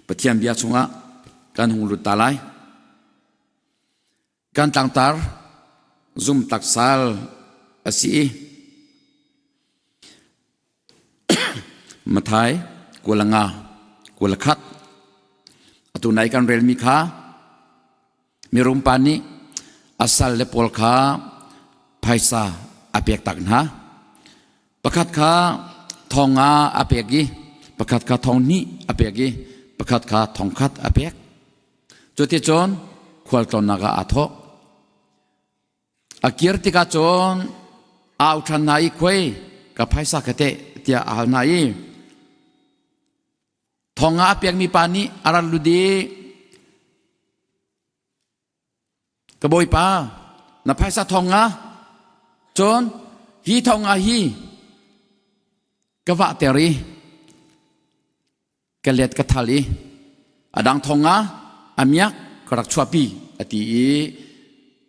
ปะเทียมเบียชงะกันหงลุดตาไลกันต่างตาซุ่มตักซาลอาศีมาไทยกัวลังากัวละคัดตุนายกันเรลมีขามีรุมปานีasal lepol kha phaisa apek tak na pakhat kha thonga apek gi pakhat kha thongni apek gi pakhat kha thongkhat apek chote chon khwal ton naga atho akirti ka chon au than nai khoi ka phaisa khate tia al nai thonga apek mi pani aral ludiกระบอยป้านับไพ่ซาทองงาจนฮีทองงาฮีกะวะเตรีกะเล็ดกะทาลีอดังทองงาอามียกกรักชัวปีอติ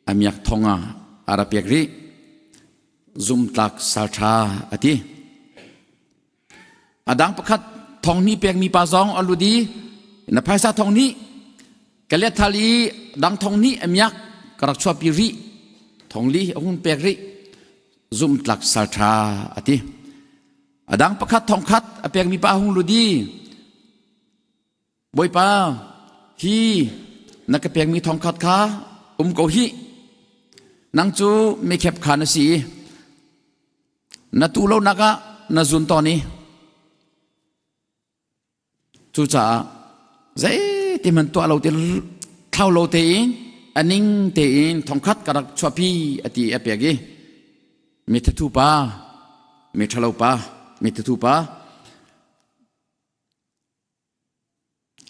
อามียกทองงาอาราเปียกรีซุมตักซาชาอติอดังประคัดทองนี้เปียกมีปาซองอลูดีนับไพ่ซาทองนี้กะเล็ดทาลีดังทองนี้อามียกกรักชัวปีริทองลีองุนเปกริซุมตักซาชาอติอดังประคัดทองคัดอเปกมีปาหงลุดีบอยปาฮีนักเปกมีทองคัดขาโกฮีนังจูไม่เข็บขานสีนัตูโลนักะนัจุนตอนี้จูจ่าเจ้ที่มันตัวเราเตเท่าเราเตอินอันนิ่งเตอินทองคัดกระชัวพีอติอเปียกีเมตทูปาเมทะเลปาเมตทูปา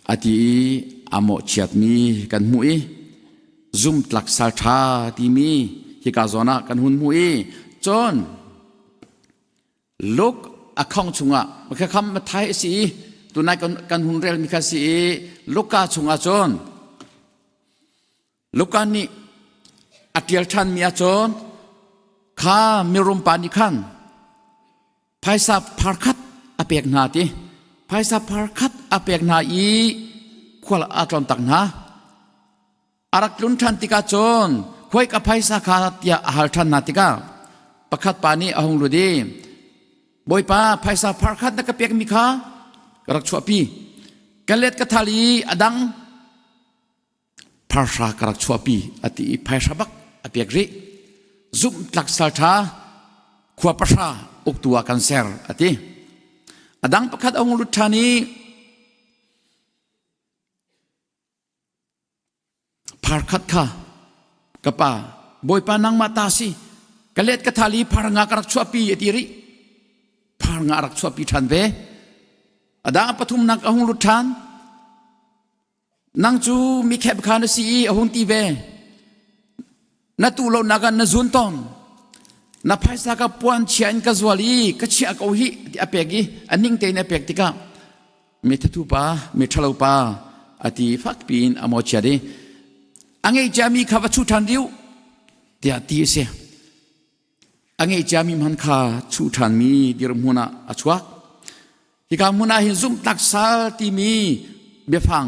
อติอโมเชียดมีกันมุยซุ่มตลักซาชาที่มีฮิกาโซนากันหุนมุยจนลูกอคองชุงะมันแค่คำมาไทยสีตัวนายกันหุนเรลมีคาสีลูกกาชุงะจนลูกการนี้อัติยชันมีอาจารย์ข้ามีรุมปานิขันภายสับพาร์คัดอเปียกนาตีภายสับพาร์คัดอเปียกนาอีขวลอาจารย์ตักนาอารักลุนชันติกาจนควยกับภายสักขาติยาอาหารชันนาติกาประคัดปานีอาหงลุดีบอยป้าภายสับพาร์คัดนักเปียกมีขากรักชัวปีกันเล็ดกะทาลีอดังภาษากรักชัวปีอติภายสบักอเปียกริซุ่มตักสัลชาขวบภาษาอุกตัวกันเซอร์อติอดังประคัดองลุชานีภาคัดข้ากะป่าบอยปานังมาตาสีกะเล็ดกะทาลีภารงากรักชัวปีอติริภางารักชัวปีทันเวอดังปฐุมนักองลุชานนังจูมีแคบขานสีอหุนตีเวนัตูโลนักันนจุนตอนนับภายสากปวนเชียนกัจวลีกัจเชียกเอาหิอเปกีอันนิ่งเตนอเปกติกาเมตตุปาเมทะลปาอติฟักปีนอโมเชียดีอังเอจามีข้าวชูทันดิวเดียตีเสียอังเอจามีมันข้าชูทันมีดิรมุนาอชวกที่กามุนาหินซุมตักซาตีมีเบียฟัง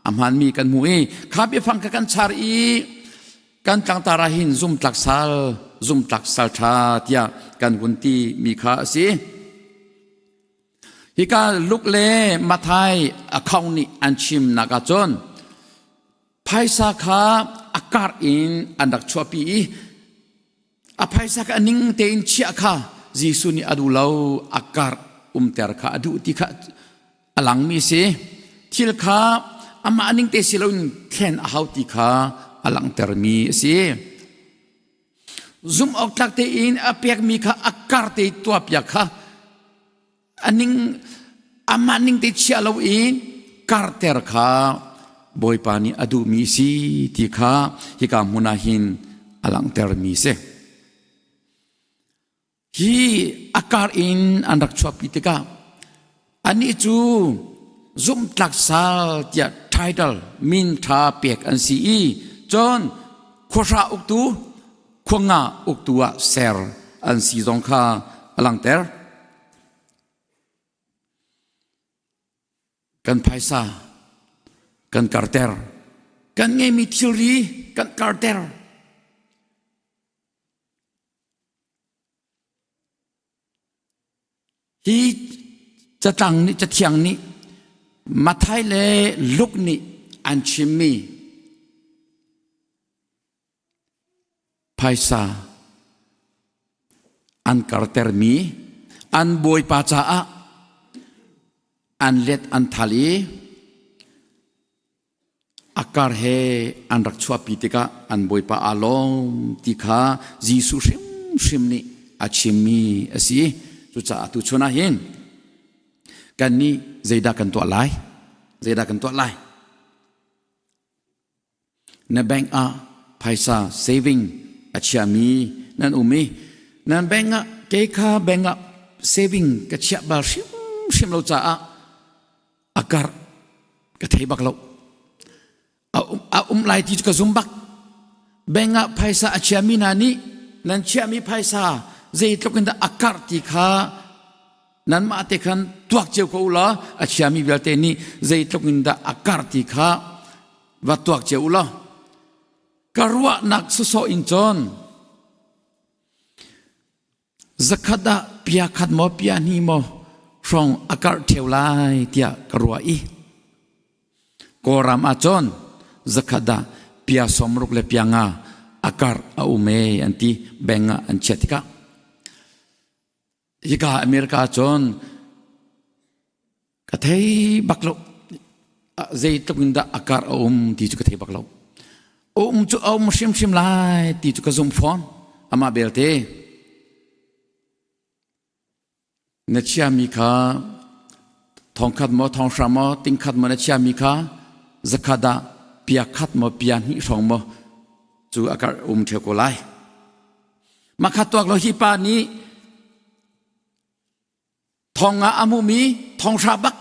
อามันมีกันมวยข้าไปฟังกันชารีกันจังตาราหินซุ่มตักซาลชาเตียกันกุนตีมีข้าสิฮิกาลุกเล่มาไทยอคาวนี่อันชิมนักจนภายสาขาอากาศอินอันดักชัวปีอภัยสาขานิ่งเตนเชียข้าจิสุนีอดูเลาอากาศเตอร์ข้าอดูติข้าอลังมีสิทิลข้าอามานิ่งเตสิลนแค่นอาหติขาอลังเตอร์มีสิซุ่มออกจากเตอินอเปียกมีข้าอากาศเตตัวเปียกข้าอันนิ่งอามานิ่งเตเชียลอินการเตอร์ข้าบอยปานีอดูมีสิที่ข้าฮิกามุนาหินอลังเตอร์มีสิฮีอากาศอินอันรักชอบพิติกาอันนี้จูซุ่มตักซาเตียไทดลมินทาเปียกอันซีจนขวาอุกตูขวงาอุกตัวเซร์อันซีจงข้าอลังเตอร์กันไพซา kan Carter kan ngay mi theory kan Carter hiจะตั้งนี่จะเที่ยงนี่มาไทยเลยลุกนี่อันชิมีภายซาอันการเตอร์มีอันบอยปัจจาอันเล็ดอันทาลีอาการเฮอันรักชัวปีติกาอันบอยปะอาลงติคาจีสุชิมนี่อาชิมีอสีจุดจะตุชนะเห็นกันนี้ใจดักกันตัวไล่ในแบงก์อาภายซา saving อาชีพมีนั่นมีนั่นแบงก์อาเกค่าแบงก์อา saving กระเชียบบาร์ชิมเราจะอาการกระเทยบักเราไล่ที่จะกระซุ่มบักแบงก์อาภายซาอาชีพมีนั่นเชียมีภายซาใจตกกันแต่อาการที่ข้านั้นมาเตกันตัวเจ้ากูละอาชีพมีเวลาเตนี่ใจตกกันแต่อาการที่ข้าว่าตัวเจ้าละกรัวนักสุโสอินจอนสักดาเปียขัดโมเปียนี่โมช่องอากาศเที่ยวไล่เตียกรัวอีกรามอาจอนสักดาเปียสมรุกเลเปียงาอากาศอุเมอันที่แบงอันเชติกาฮิกาอเมริกาจอนกระเทยบักโลใจตกกันแต่อากาศที่จุกระเทยบักโลจุชิมไล่ที่จุกซุ่มฟอนอามาเบลเตเนเชียมีค่าทองขัดมอทองสามอติงขัดมอเนเชียมีค่าสักดาเปียขัดมอเปียนี่สองมอจูอากาศเที่ยวกุไลมาขัดตัวเราฮิปานี้ทองอามุมีทองชาบัก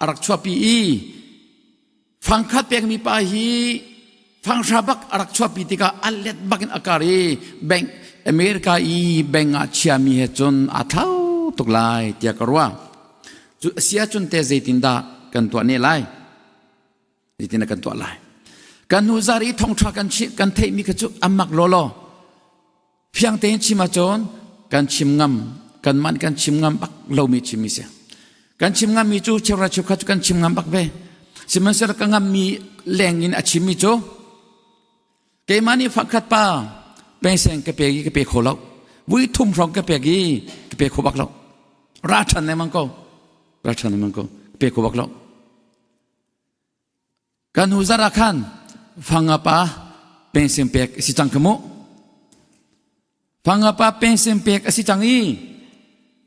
รักชัวปีฟังขัดเปียกมีปาฮีฟังชาบักรักชัวปีติกาอัลเลตบักินอากาศแบงอเมริกาแบงอาเชียมีเหตุจนอาเท่าตุกไลเตียกรัวจุเสียจนเตะใจตินดากันตัวนี้ไลใจตินดากันตัวไลกันหูซารีทองชากันเทมีกระจุอามักโลโลเพียงเตนชิมาจนกันชิมงำกันมันกันชิมงำบักเรามีชิมิเสียกันชิมงำมีจูเชวราชุขัดกันชิมงำบักเบสิมันเสร็จกันงำมีแรงอินอาชิมิจูเกมานี่ฟังขัดป้าเป็นเสียงกระเปียกกระเปียกโคลวิทุ่มสองกระเปียกระเปียกโคบักเราราชันในมังโกเปียกโคบักเรากันหูซาราคันฟังapa pensen pek si cang kemu fang apa pensen pek si cang i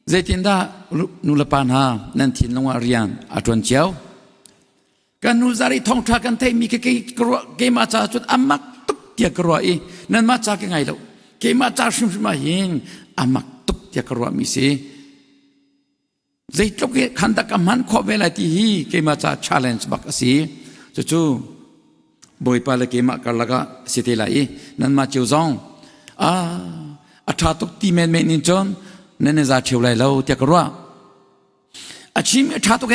zaitinda nulapan ha nan thin longwa rian atron chiao kan nu zari thong tha kan thei mi ke ma cha chut amak tuk tia kro i nan ma cha ke ngai lo ke ma cha shim ma yin amak tuk tia kro mi se zai tok ke khanda ka man kho vela ti hi ke ma cha challenge bak si chuบอยปาเลกิมากลากาสิเทลายนั่นมาเจียวซองอาชาตุกตีเมนนินจอนนั่นจะเชียวไลเราเตียกรัวอาชิมอาชาตุก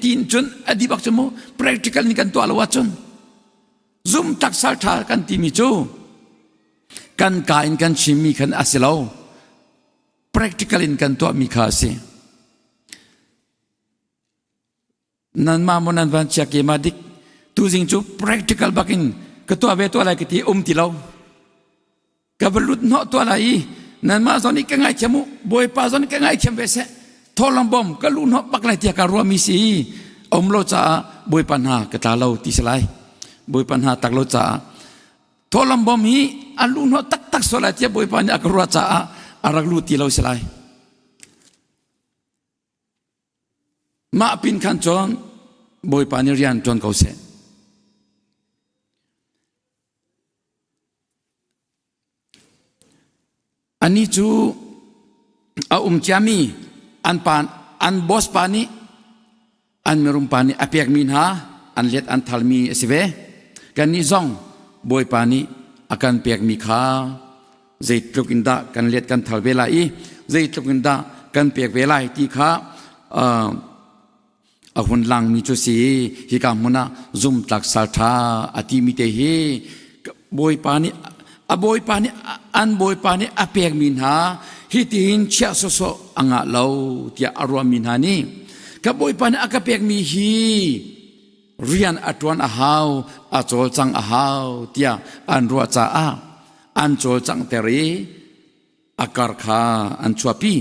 ตีนจนอดีบักจมู practical นี่กันตัวละวัดจน zoom ตักสัลทากันตีมิจูกันกายกันชิมมีกันอาศัยเรา practical นี่กันตัวมีค่าเสียนั่นมาโมนันวันเชียเกมาดิกtu jing chu practical bakin ka to ve to la ki ti ti lo ka belut no to la i nan ma zoni ka ngai chemu boy pa zoni ka ngai chem ve se tholam bom ka lu no bak la ti ka ro mi si lo cha boy pan ha ka ta lo ti salai boy pan ha tak lo cha tholam bom hi alu no tak so la ti boy pan ya ka ro cha arak lu ti lo salai ma pin khan chon boy pan rian chon ko seอันนี้จูจามีอันบอสปานีอันเมรุมปานีอเปียกมินหาอันเล็ดอันทัลมีสิเวกันนี้ซองบอยปานีอาการเปียกมีขาใจตรุกินดากันเล็ดกันทัลเวลาอีใจตรุกินดากันเปียกเวลาที่ขา ahun lang mi chu si hi ka muna zum tlak sal tha ati mi te hi boy pani aboy pani an boy pani apek min ha hi tin chia so so anga lo tia arwa min ha ni ka boy pani akapek mi hi rian atwan a hau a chol chang a hau tia an ro cha a an chol chang te ri akar kha an chuapi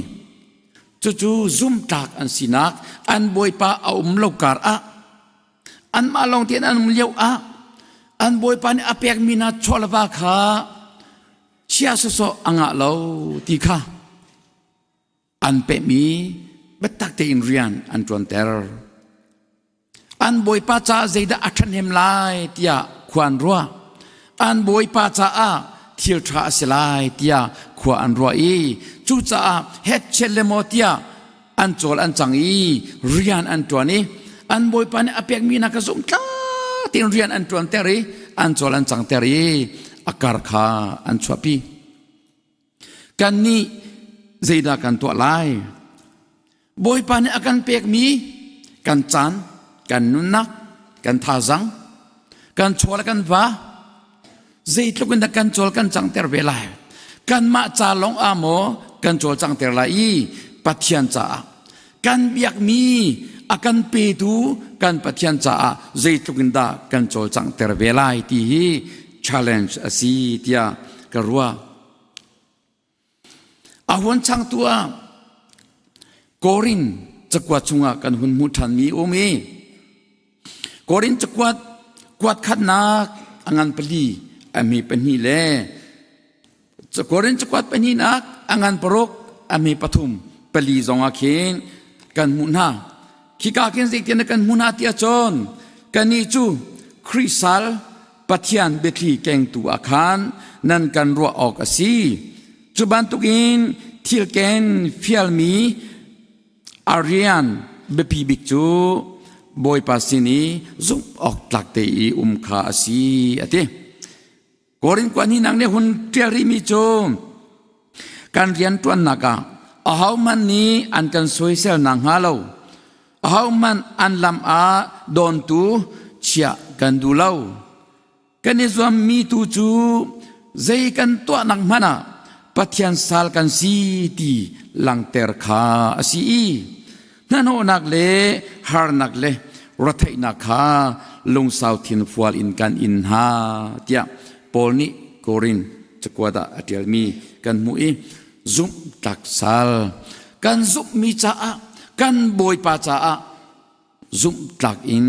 chu zum tak an sinak an boy pa a lo kar a an ma long tien an mliau a an boy pa ni apek mina cholwa kha chia so so anga lo ti kha an pe mi betak te in rian an tuan ter an boy pa cha zeida athan hem lai tia kwan ruwa an boy pa cha a thil tha asilai tia khwa an ruwa i chu cha het chelle mo tia an chol an chang i rian an tuani an boy pa ni apek mi na ka zum tla tin rian an tuan teri an chol an chang teri akar kha an chwapi kan ni zeida kan to lai boy pa ni akan pek mi kan chan kan nunak kan thazang kan chol kan va zei tlukun da kan chol kan chang ter velai kan ma cha long amo kan chol chang ter lai pathian cha kan biak mi akan pe tu kan pathian cha zei tlukun da kan chol chang ter velai ti hi challenge asi tia karwa ahon chang tua korin chakwa chunga kan hun mu than mi omi korin chakwat kwat khat na angan pali ami pani le korin chakwat pani nak angan porok ami pathum pali zonga khin kan munha khika ken zik ten kan munha tia chon kani chu krisal pathian betli keng tu akhan nan kan ro ok asi chuban tukin thil ken fial mi arian bepi bikchu boy pasini zum ok tlak te i kha asi ate korin kwani nang ne hun tiari mi chu kan rian tuan naka ahau man ni an kan soisel nang halo ahau man an lam a don tu chia kan du lau kan izwam mi tu chu zei kan to nang mana pathian sal kan si ti lang ter kha asi i nan ho nak le har nak le rathai nak kha lung sau thin fual in kan in ha tia polni korin chakwada atial mi kan mui zum tak sal kan zup mi cha a kan boy pa cha a zum tak in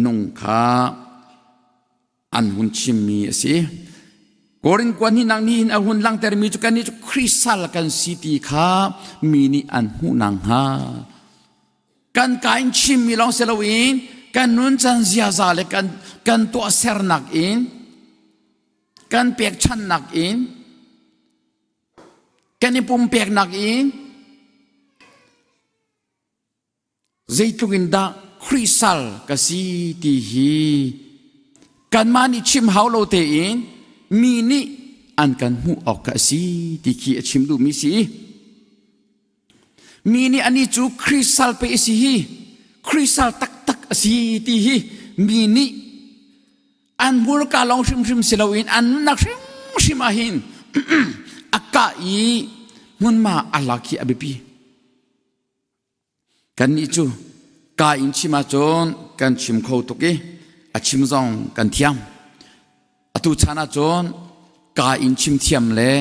nong kha an hun chim mi asi korin kwan ni nang ni in ahun lang ter mi chu kan ni chu krisal kan city kha mi ni an hu nang ha kan kain chim mi long selawin kan nun chan zia za le kan to ser nak in kan pek chan nak in kan ni pum pek nak in zaitungin da krisal ka city hi kan mani chim haulo te in mi ni an kan hu ok ka si ti ki chim du mi si mi ni ani chu kristal pe si hi kristal tak tak si ti hi mi ni an bur ka long shim shim silawin an nak shim shim ahin akka i mun ma alaki abipi kan ni chu ka in chima chon kan chim kho to ke a chim zong kan thiam atu chana chon ka in chim thiam le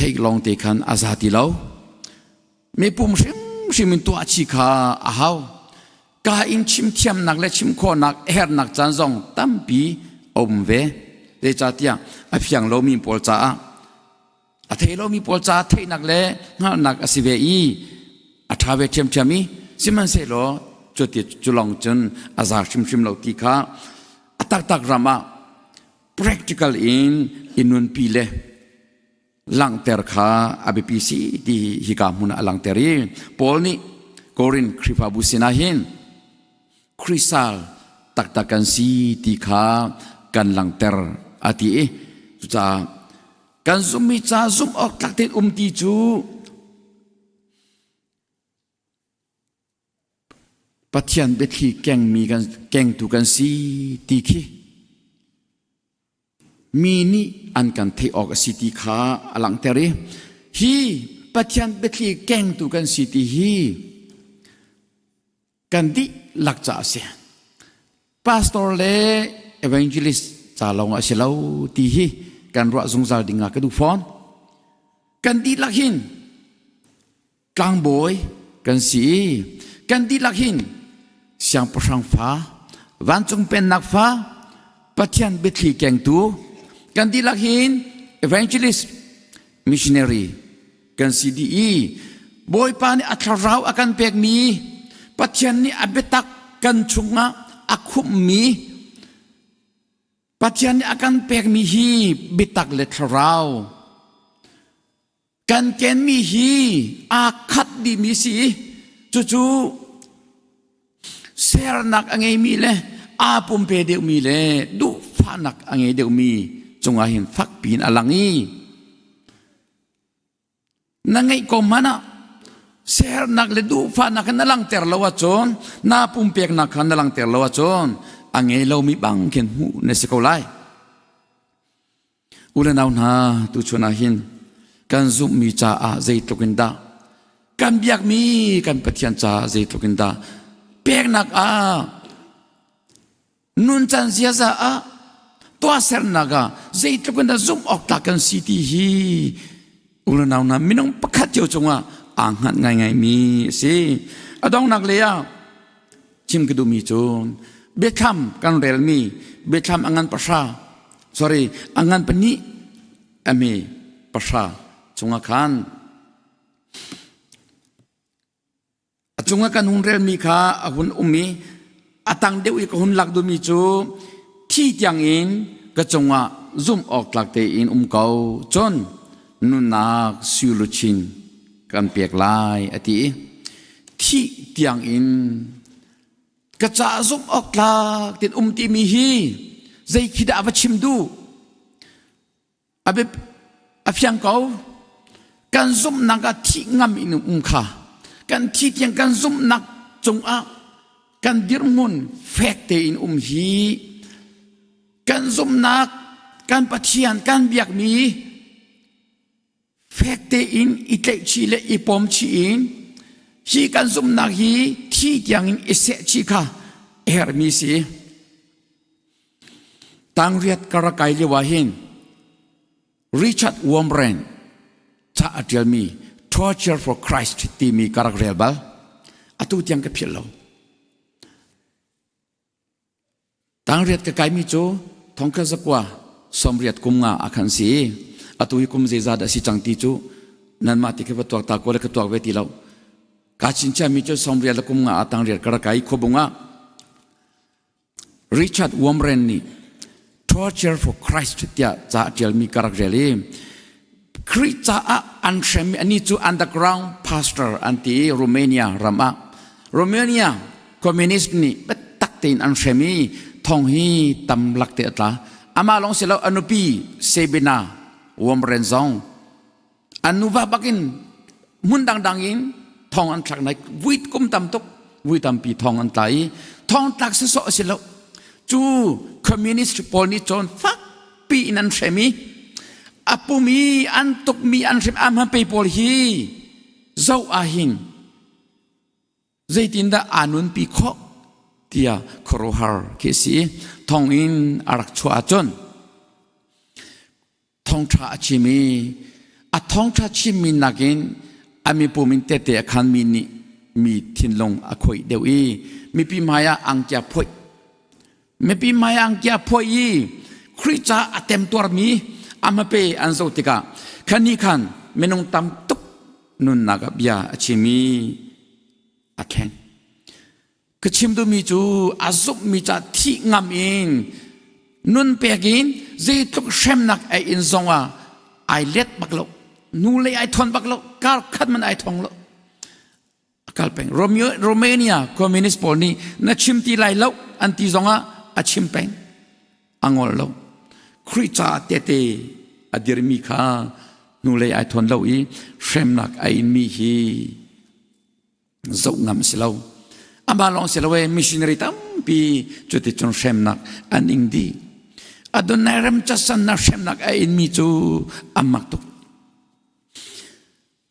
thei long te khan azati lo me pum shim shim in to achi kha a hau ka in chim thiam nak le chim kho nak her nak chan zong tam pi om ve te cha tia a phiang lo mi pol cha a thei lo mi pol cha thei nak le nga nak asive i a thawe chem chami siman se lo choti chulong chun azar shim shim lo ti kha atak tak rama practical in inun pile lang ter kha abpc di hika mun alang teri polni korin kripa businahin krisal tak takan si ti kha kan lang ter ati e cha kan zumi cha zum ok tak te ti chu ปัทยันเบทีแกงมีกันแกงตุกันสีตีขี้มีนี่อันกันเทออกสิตีขาอลังเตรีฮีปัทยันเบทีแกงตุกันสิตีฮีกันดิหลักจ่าเสียพาสตอร์เล่เอเวนเจลิสจ่าลงอาเชลาวตีฮีกันรัวซงซาดิงากระดูฟอนกันดิหลักหินกลางบอยกันสีกันดิหลักหินเสียงประชังฟ้าวันจงเป็นนักฟ้าปัจจัยเบทีแกงตูกันดีลักหิน evangelist missionary กันซีดีบอยปานี่อัตราวอากันเปกมีปัจจัยนี้อเบตักกันชุงะอาคุมมีปัจจัยนี้อากันเปกมีฮีบิตักเลทราวกันเกณฑ์มีฮีอาคัดดีมีสีจู่เสรนักอังเอมีเลยอาปุ่มเปเดียวมีเลยดูฟ้านักอังเอเดียวมีจงอาเห็นฟักปีนอลังนี้นั่งไงก็มันอ่ะเสรนักเลยดูฟ้านักนั่งลังเตอร์ลาวจนน้าปุ่มเปียกนักนั่งลังเตอร์ลาวจนอังเอเรามีบังเข็นหูในสกุลไลอุลนาวนาตุชนาหินกันซุมมีจ่าอาใจตุกินดากันเบียกมีกันปฏิญาณจ่าใจตุกินดาเปียกนักนุนจันเสียซะตัวเสรนักใจตุกันดาซุมออกตากันสิทีฮีอุลนาวนามิน้องประคัดเจ้าจงอ่างหัดไงมีสิอดองนักเลยชิมกระดูมีจงเบคำกันเรลมีเบคำอังงันประชาsorry อังงันปนิเมประชาจงอาคันจงอาคันหุนเรลมีข้าหุนมีตังเดียวอีกหุนหลักดูมีจูที่ยังอินก็จงว่าซุ่มออกหลักเตอินเก่าจนนุนนักสิลุชินกันเปียกลายอติที่ยังอินก็จะซุ่มออกหลักเตติมีฮีใจคิดอาวัชิมดูอาเบอภิยังเก่ากันซุ่มนักที่งามอินข้ากันที่ยังกันซุ่มนักจงกันดิรมุนเฟกเตอินฮีกันซุ่มนักกันปะเทียนกันเบียกมีเฟกเตอินอิเตชีเลอิปอมชีอินฮีกันซุ่มนักฮีที่ยังอินอิเสชีข้าเอร์มีสีตั้งเรียดกระไกเลวาหินริชาร์ดวอมเรนถ้าอัดยลมี torture for Christ ที่มีการเรียบาอตุยังกับเพียรเราตั้งเรียดกระไกมีโจท้องกระสักว่าสมเรียดกุมงาอาคันสีอตุยกุมเจซาดสิจังตีโจนั่นมาติเกวัตัวตาโกเลกตัวเวทีเรากาชินชามีโจสมเรียดกุมงาตั้งเรียดกระไกขบุงาริชาร์ดวอมเรนนี่ torture for Christ ที่จะเจลมีการเรียนคริสต์อันเชมีอันนี้จู underground pastor อันที่โรมาเนียรามาโรมาเนียคอมมิวนิสต์นี่เป็นตักเตินอันเชมีทองฮีตำลักเตตลาอามาลองเสลาอนุปีเซเบนาวอมเรนซองอนุวาบักินมุนดังอินทองอันทักไหนวิดกุมตำตกวิดตำปีทองอันไตทองตักเสาะเสลาจูคอมมิวนิสต์พอลนิจอนฟักปีนันเชมีอาปุมีอันตุกมีอันเชมอามาเปย์พอลฮีเจ้าอาหินใจตินดาอานุนปีขอเตียครอฮาร์เคสีทองอินอารักชัวจนทองชาชิมีทองชาชิมีนักินอามีปุมินเตเตอคันมีนี่มีทินลงอคอยเดียวอีมีปีมายาอังเจียพอยไม่ปีมายังแก่พอยคริสต์อาเต็มตัวมีอามาเปอันโซติกาขันนี้ขันไม่นงตำตุกนุนนักบิยาชิมีอาแข็งก็ชิมดูมีจูอาซุบมีจัดที่งามอินนุนเปียกินเจตุกเชมนักไออินซงว่าไอเล็ดบักโลนูเลยไอทอนบักโลการขัดมันไอทองโลการเป็นโรมาเนียคอมมิวนิสต์พอลนี่นักชิมตีไลโลอันที่ซงว่าอาชิมเป็นอังอลโลคริสต์เตเตอดีรมีข้านูเลยไอทอนโลอีเชมนักไอมีฮีจงงามสิโล amalong selawe missionary tampi cuti chon shemnak aning di adonai ram chasan na shemnak ain mi chu amak tuk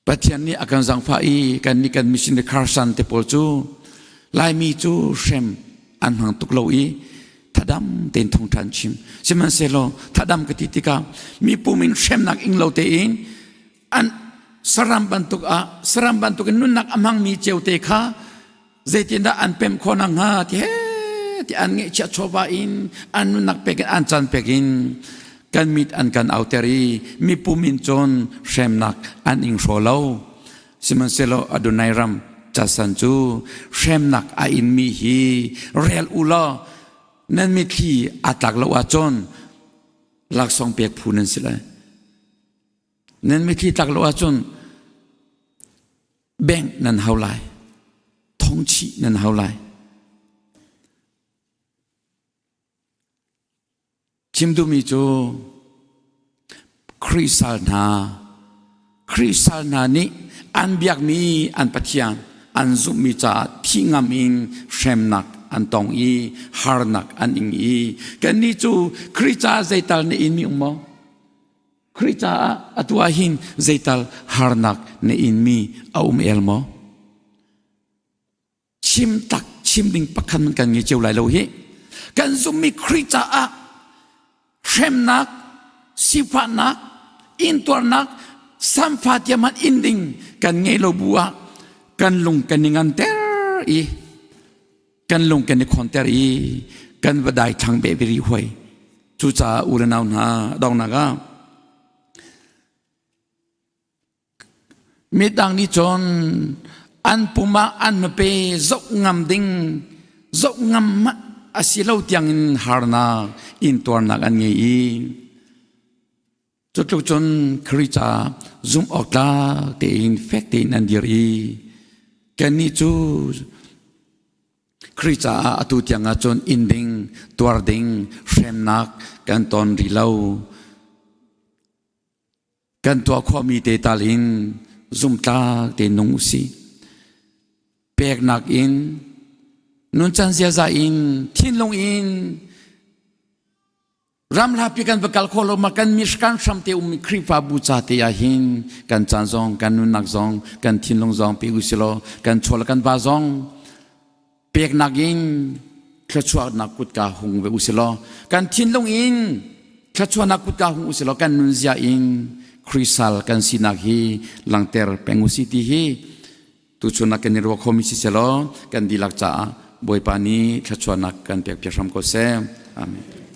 patian ni akan zang fai kan ni kan missionary karsan te pol chu lai mi chu shem an hang tuk lo i thadam ten thong than chim siman selo thadam katitika mi pumin shemnak ing lo te in an saram bantuk nun nak amang mi cheu te kha zaitinda an pem khonang ha ti an nge cha choba in an nun nak pekin an chan pekin kan mit an kan auteri mi pumin chon shemnak an ing sholo siman selo adonai ram chasan chu shemnak a in mi hi real ula nan mi thi atak lo a chon lak song pek phunan sila nan mi thi tak lo a chon bank nan haulai thong chi nan haulai chimdu mi chu krisal na ni an biak mi an pathian an zum mi cha thingam in shemnak an tong i harnak an ing i kan ni chu krita zaital ne in mi mo krita atwa hin zaital harnak ne in mi aum elmo chim tak chim ding pakhan man kan nge cheu lai lo hi kan zum mi krita a shemnak sifanak intornak samfatiaman inding kan nge lo bua kan lung kan ningan ter i kan lung kan ni konter i kan badai thang be beri hoi chu cha uranau na dong naga midang ni chon an puma an pe zok ngam ding zok ngam asilo tiang in harna in torna an nge i chutluk chon krita zoom okta te infect in andiri kan ni chu krita atu tiang a chon inding tuarding shemnak kan ton rilau kan to khomi te talin zoom ta te nung si pek nak in nun chan sia za in thin long in ram lapi kan bakal kholo makan mishkan shamte kripa bucha te yahin kan chan zong kan nun nak zong kan thin long zong pe usilo kan chol kan ba zong pek nak in khachwa nakut ka hung ve usilo kan thin long in khachwa nakut ka hung usilo kan nun zia in krisal kan sinak hi langter pengusiti hi tu chuna kan nirwa komisi selo kan dilak cha boy pani khachwa nak kan pek pyasham ko se amen.